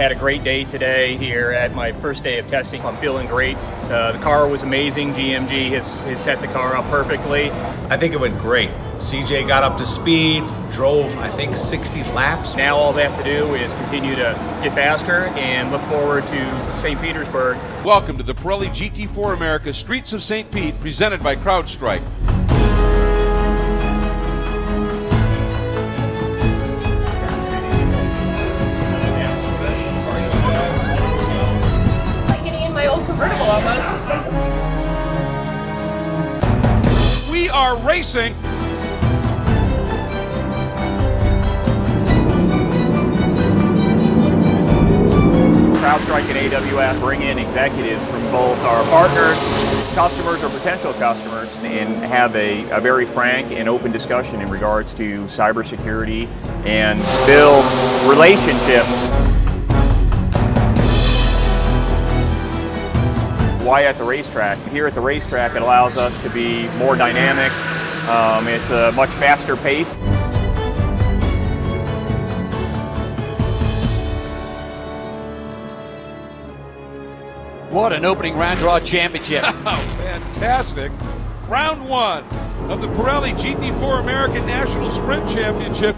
had a great day today here at my first day of testing. I'm feeling great. The car was amazing. GMG has set the car up perfectly. I think it went great. CJ got up to speed, drove, I think, 60 laps. Now all they have to do is continue to get faster and look forward to St. Petersburg. Welcome to the Pirelli GT4 America Streets of St. Pete, presented by CrowdStrike. Like getting in my old convertible almost. We are racing. CrowdStrike and AWS bring in executives from both our partners, customers or potential customers, and have a very frank and open discussion in regards to cybersecurity and build relationships. Why at the racetrack? Here at the racetrack, it allows us to be more dynamic. It's a much faster pace. What an opening round draw championship. Oh, fantastic. Round one of the Pirelli GT4 American National Sprint Championship